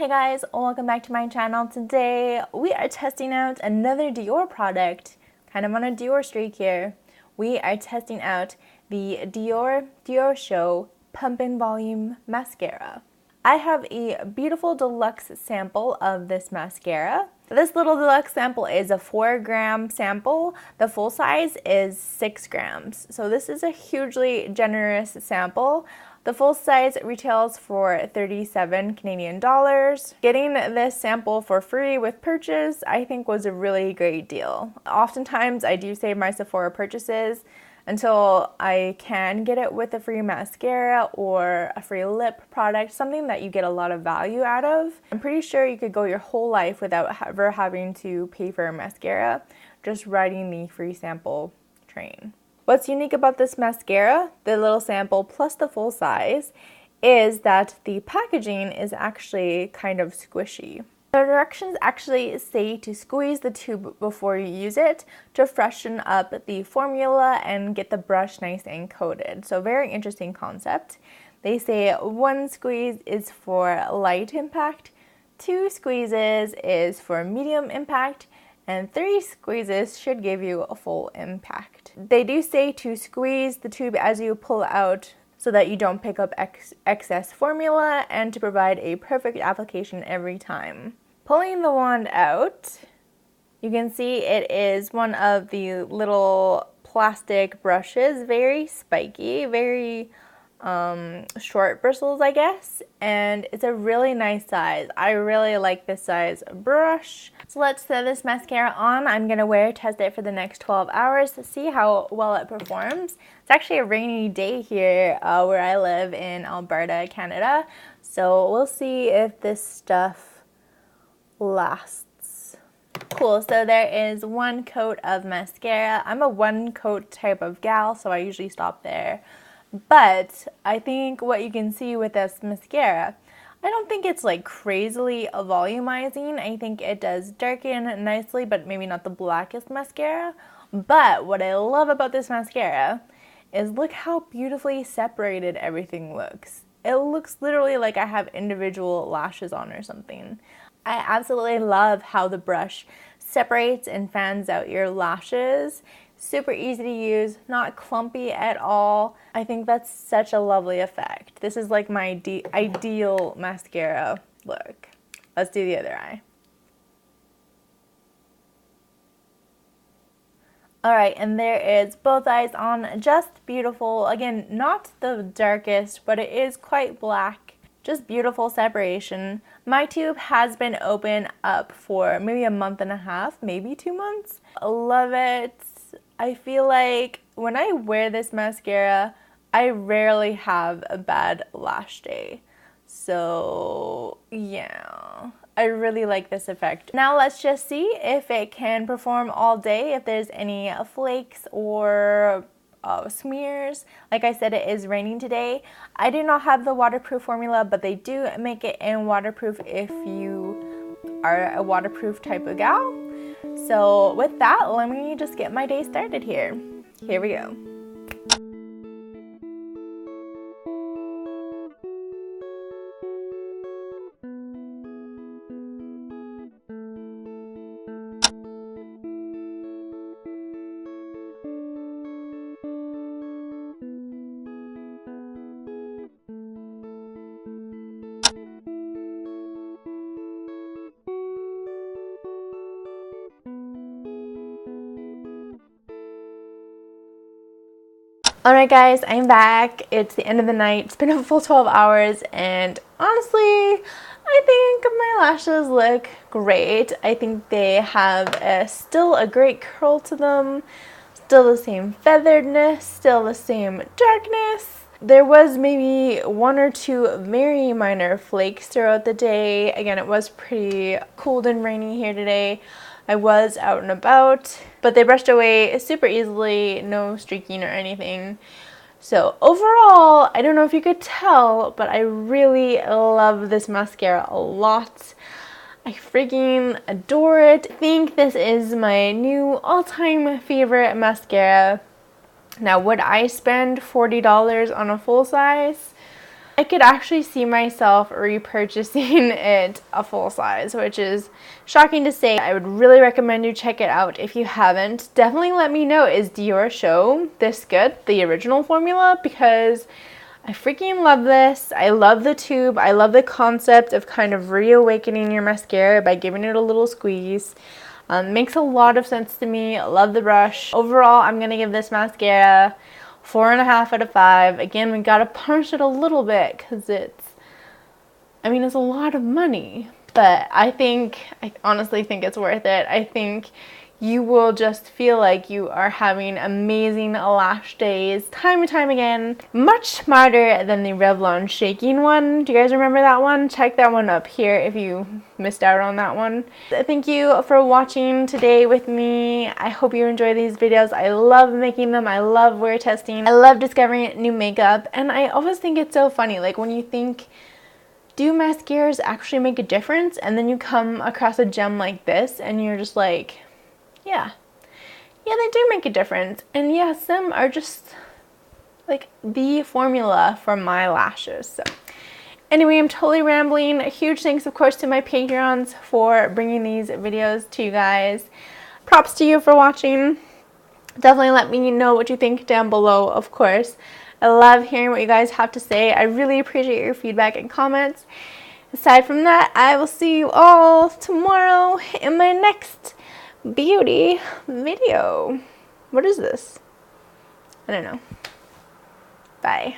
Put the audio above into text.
Hey guys, welcome back to my channel. Today we are testing out another Dior product, kind of on a Dior streak here. We are testing out the Dior Diorshow Pump and Volume Mascara. I have a beautiful deluxe sample of this mascara. This little deluxe sample is a 4-gram sample. The full size is 6 grams. So this is a hugely generous sample. The full size retails for 37 Canadian dollars. Getting this sample for free with purchase, I think, was a really great deal. Oftentimes, I do save my Sephora purchases until I can get it with a free mascara or a free lip product, something that you get a lot of value out of. I'm pretty sure you could go your whole life without ever having to pay for a mascara, just riding the free sample train. What's unique about this mascara, the little sample plus the full size, is that the packaging is actually kind of squishy. The directions actually say to squeeze the tube before you use it to freshen up the formula and get the brush nice and coated. So very interesting concept. They say 1 squeeze is for light impact, 2 squeezes is for medium impact, and 3 squeezes should give you a full impact. They do say to squeeze the tube as you pull out so that you don't pick up excess formula and to provide a perfect application every time. Pulling the wand out, you can see it is one of the little plastic brushes, very spiky, very short bristles, I guess, and it's a really nice size. I really like this size brush. So let's throw this mascara on. I'm gonna wear test it for the next 12 hours to see how well it performs. It's actually a rainy day here where I live in Alberta, Canada, so we'll see if this stuff lasts. Cool, so there is 1 coat of mascara. I'm a 1 coat type of gal, so I usually stop there. But I think what you can see with this mascara, I don't think it's like crazily volumizing. I think it does darken nicely, but maybe not the blackest mascara. But what I love about this mascara is look how beautifully separated everything looks. It looks literally like I have individual lashes on or something. I absolutely love how the brush separates and fans out your lashes. Super easy to use, not clumpy at all. I think that's such a lovely effect. This is like my ideal mascara look. Let's do the other eye. Alright, and there is both eyes on, just beautiful. Again, not the darkest, but it is quite black. Just beautiful separation. My tube has been open up for maybe a month and a half, maybe 2 months. I love it. I feel like when I wear this mascara, I rarely have a bad lash day. So yeah, I really like this effect. Now let's just see if it can perform all day, if there's any flakes or smears. Like I said, it is raining today. I do not have the waterproof formula, but they do make it in waterproof if you are a waterproof type of gal. So with that, let me just get my day started here. Here we go. Alright guys, I'm back. It's the end of the night. It's been a full 12 hours and honestly, I think my lashes look great. I think they have still a great curl to them, still the same featheredness, still the same darkness. There was maybe 1 or 2 very minor flakes throughout the day. Again, it was pretty cold and rainy here today. I was out and about, but they brushed away super easily, no streaking or anything. So overall, I don't know if you could tell, but I really love this mascara a lot. I freaking adore it. I think this is my new all-time favorite mascara. Now, would I spend $40 on a full size? I could actually see myself repurchasing it a full size, which is shocking to say. I would really recommend you check it out if you haven't. Definitely let me know, is Diorshow this good, the original formula? Because I freaking love this. I love the tube. I love the concept of kind of reawakening your mascara by giving it a little squeeze. Makes a lot of sense to me. I love the brush. Overall, I'm going to give this mascara 4.5 out of 5. Again, we gotta punish it a little bit because it's a lot of money. But I honestly think it's worth it. I think you will just feel like you are having amazing lash days time and time again. Much smarter than the Revlon shaking one. Do you guys remember that one? Check that one up here if you missed out on that one. Thank you for watching today with me. I hope you enjoy these videos. I love making them. I love wear testing. I love discovering new makeup. And I always think it's so funny, like when you think, do mascaras actually make a difference? And then you come across a gem like this and you're just like, yeah, they do make a difference. And yeah, some are just like the formula for my lashes. So anyway, I'm totally rambling. A huge thanks, of course, to my Patreons for bringing these videos to you guys. Props to you for watching. Definitely let me know what you think down below, of course. I love hearing what you guys have to say. I really appreciate your feedback and comments. Aside from that, I will see you all tomorrow in my next beauty video. What is this? I don't know. Bye.